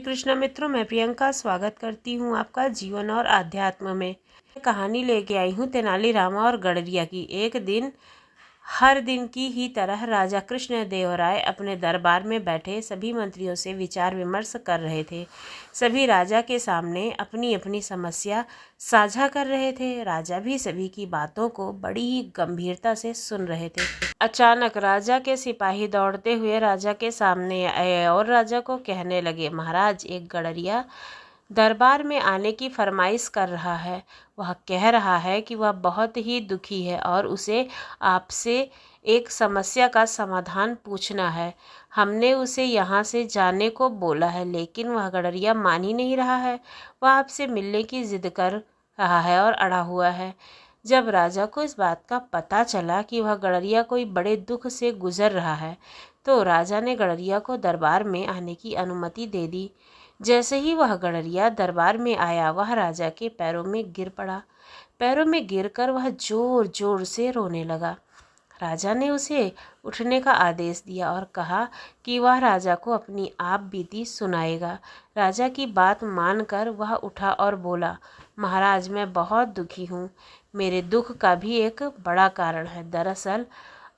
कृष्ण मित्रों, मैं प्रियंका स्वागत करती हूँ आपका जीवन और आध्यात्म में। कहानी लेके आई हूँ तेनालीराम और गडरिया की। एक दिन हर दिन की ही तरह राजा कृष्णदेवराय अपने दरबार में बैठे सभी मंत्रियों से विचार विमर्श कर रहे थे। सभी राजा के सामने अपनी अपनी समस्या साझा कर रहे थे। राजा भी सभी की बातों को बड़ी ही गंभीरता से सुन रहे थे। अचानक राजा के सिपाही दौड़ते हुए राजा के सामने आए और राजा को कहने लगे, महाराज, एक गडरिया दरबार में आने की फरमाइश कर रहा है। वह कह रहा है कि वह बहुत ही दुखी है और उसे आपसे एक समस्या का समाधान पूछना है। हमने उसे यहाँ से जाने को बोला है, लेकिन वह गडरिया मान ही नहीं रहा है। वह आपसे मिलने की जिद कर रहा है और अड़ा हुआ है। जब राजा को इस बात का पता चला कि वह गडरिया कोई बड़े दुख से गुजर रहा है, तो राजा ने गडरिया को दरबार में आने की अनुमति दे दी। जैसे ही वह गडरिया दरबार में आया, वह राजा के पैरों में गिर पड़ा। पैरों में गिरकर वह जोर जोर से रोने लगा। राजा ने उसे उठने का आदेश दिया और कहा कि वह राजा को अपनी आप बीती सुनाएगा। राजा की बात मानकर वह उठा और बोला, महाराज, मैं बहुत दुखी हूँ। मेरे दुख का भी एक बड़ा कारण है। दरअसल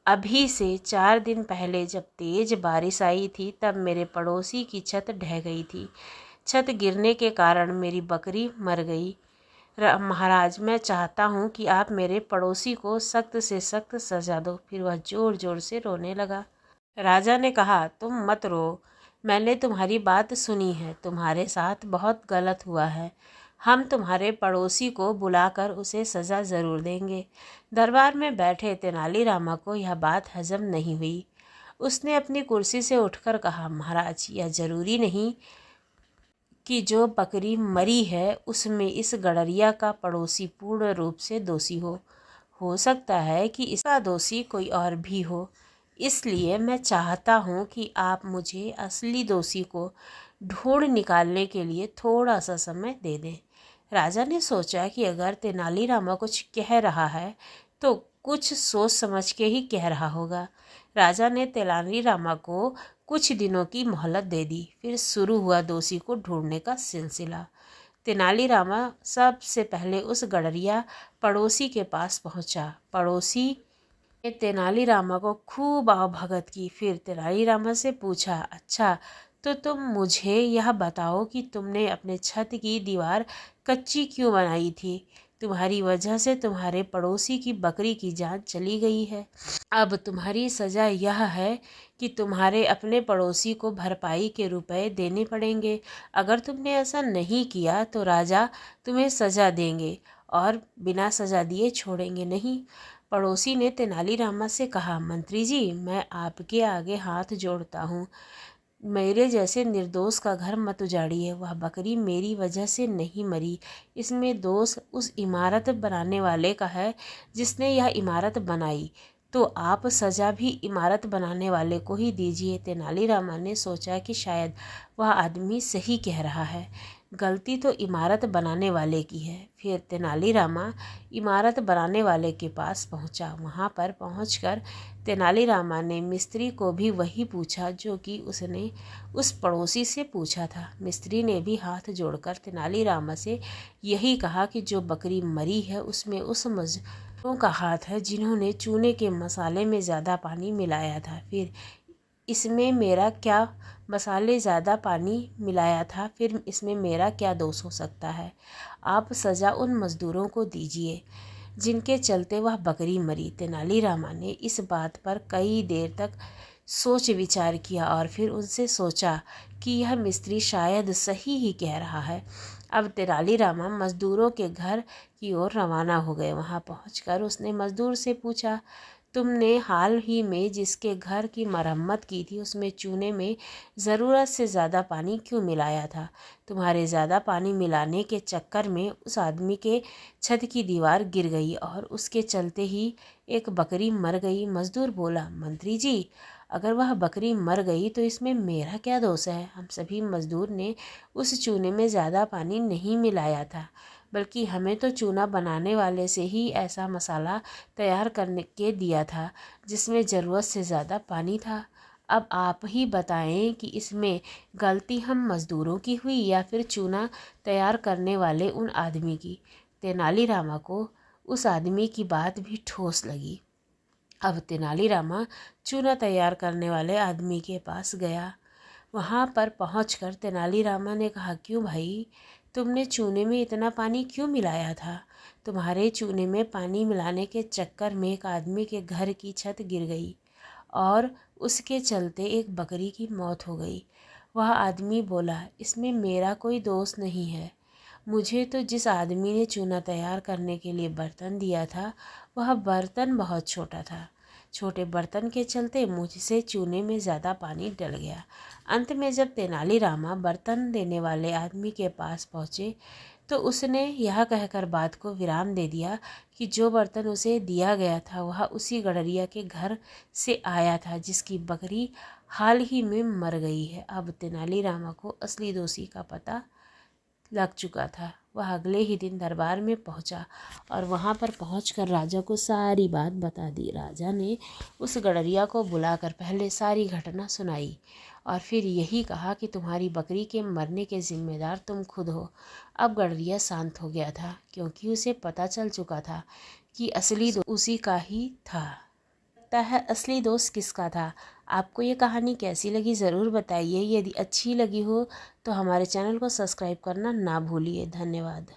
अभी से 4 दिन पहले जब तेज बारिश आई थी, तब मेरे पड़ोसी की छत ढह गई थी। छत गिरने के कारण मेरी बकरी मर गई। महाराज, मैं चाहता हूँ कि आप मेरे पड़ोसी को सख्त से सख्त सजा दो। फिर वह जोर जोर से रोने लगा। राजा ने कहा, तुम मत रो, मैंने तुम्हारी बात सुनी है। तुम्हारे साथ बहुत गलत हुआ है। हम तुम्हारे पड़ोसी को बुलाकर उसे सज़ा ज़रूर देंगे। दरबार में बैठे तेनालीरामा को यह बात हजम नहीं हुई। उसने अपनी कुर्सी से उठकर कहा, महाराज, यह ज़रूरी नहीं कि जो बकरी मरी है उसमें इस गडरिया का पड़ोसी पूर्ण रूप से दोषी हो सकता है कि इसका दोषी कोई और भी हो। इसलिए मैं चाहता हूँ कि आप मुझे असली दोषी को ढूंढ निकालने के लिए थोड़ा सा समय दे दें। राजा ने सोचा कि अगर तेनालीरामा कुछ कह रहा है तो कुछ सोच समझ के ही कह रहा होगा। राजा ने तेनालीरामा को कुछ दिनों की मोहलत दे दी। फिर शुरू हुआ दोषी को ढूंढने का सिलसिला। तेनालीरामा सबसे पहले उस गडरिया पड़ोसी के पास पहुंचा। पड़ोसी ने तेनालीरामा को खूब आवभगत की। फिर तेनालीरामा से पूछा, अच्छा, तो तुम मुझे यह बताओ कि तुमने अपने छत की दीवार कच्ची क्यों बनाई थी? तुम्हारी वजह से तुम्हारे पड़ोसी की बकरी की जान चली गई है। अब तुम्हारी सज़ा यह है कि तुम्हारे अपने पड़ोसी को भरपाई के रुपए देने पड़ेंगे। अगर तुमने ऐसा नहीं किया तो राजा तुम्हें सज़ा देंगे और बिना सज़ा दिए छोड़ेंगे नहीं। पड़ोसी ने तेनालीरामा से कहा, मंत्री जी, मैं आपके आगे हाथ जोड़ता हूँ। मेरे जैसे निर्दोष का घर मत उजाड़िए। वह बकरी मेरी वजह से नहीं मरी। इसमें दोष उस इमारत बनाने वाले का है जिसने यह इमारत बनाई। तो आप सज़ा भी इमारत बनाने वाले को ही दीजिए। तेनालीरामा ने सोचा कि शायद वह आदमी सही कह रहा है, गलती तो इमारत बनाने वाले की है। फिर तेनालीरामा इमारत बनाने वाले के पास पहुंचा। वहां पर पहुंचकर तेनालीरामा ने मिस्त्री को भी वही पूछा जो कि उसने उस पड़ोसी से पूछा था। मिस्त्री ने भी हाथ जोड़कर तेनालीरामा से यही कहा कि जो बकरी मरी है उसमें उस मजदूरों का हाथ है जिन्होंने चूने के मसाले में ज़्यादा पानी मिलाया था। फिर इसमें मेरा क्या मसाले ज़्यादा पानी मिलाया था, फिर इसमें मेरा क्या दोष हो सकता है? आप सज़ा उन मज़दूरों को दीजिए जिनके चलते वह बकरी मरी। तेनालीरामा ने इस बात पर कई देर तक सोच विचार किया और फिर उनसे सोचा कि यह मिस्त्री शायद सही ही कह रहा है। अब तेनालीरामा मज़दूरों के घर की ओर रवाना हो गए। वहां पहुंचकर उसने मज़दूर से पूछा, तुमने हाल ही में जिसके घर की मरम्मत की थी उसमें चूने में ज़रूरत से ज़्यादा पानी क्यों मिलाया था? तुम्हारे ज़्यादा पानी मिलाने के चक्कर में उस आदमी के छत की दीवार गिर गई और उसके चलते ही एक बकरी मर गई। मज़दूर बोला, मंत्री जी, अगर वह बकरी मर गई तो इसमें मेरा क्या दोष है? हम सभी मज़दूर ने उस चूने में ज़्यादा पानी नहीं मिलाया था, बल्कि हमें तो चूना बनाने वाले से ही ऐसा मसाला तैयार करने के दिया था जिसमें ज़रूरत से ज़्यादा पानी था। अब आप ही बताएं कि इसमें गलती हम मज़दूरों की हुई या फिर चूना तैयार करने वाले उन आदमी की। तेनालीरामा को उस आदमी की बात भी ठोस लगी। अब तेनालीरामा चूना तैयार करने वाले आदमी के पास गया। वहाँ पर पहुँचकर तेनालीरामा ने कहा, क्यों भाई, तुमने चूने में इतना पानी क्यों मिलाया था? तुम्हारे चूने में पानी मिलाने के चक्कर में एक आदमी के घर की छत गिर गई और उसके चलते एक बकरी की मौत हो गई। वह आदमी बोला, इसमें मेरा कोई दोष नहीं है। मुझे तो जिस आदमी ने चूना तैयार करने के लिए बर्तन दिया था वह बर्तन बहुत छोटा था। छोटे बर्तन के चलते मुझसे चूने में ज़्यादा पानी डल गया। अंत में जब तेनालीरामा बर्तन देने वाले आदमी के पास पहुँचे तो उसने यह कहकर बात को विराम दे दिया कि जो बर्तन उसे दिया गया था वह उसी गडरिया के घर से आया था जिसकी बकरी हाल ही में मर गई है। अब तेनालीरामा को असली दोषी का पता लग चुका था। वह अगले ही दिन दरबार में पहुंचा और वहां पर पहुंचकर राजा को सारी बात बता दी। राजा ने उस गडरिया को बुलाकर पहले सारी घटना सुनाई और फिर यही कहा कि तुम्हारी बकरी के मरने के जिम्मेदार तुम खुद हो। अब गडरिया शांत हो गया था क्योंकि उसे पता चल चुका था कि असली दोष उसी का ही था। लगता है असली दोस्त किसका था। आपको ये कहानी कैसी लगी ज़रूर बताइए। यदि अच्छी लगी हो तो हमारे चैनल को सब्सक्राइब करना ना भूलिए। धन्यवाद।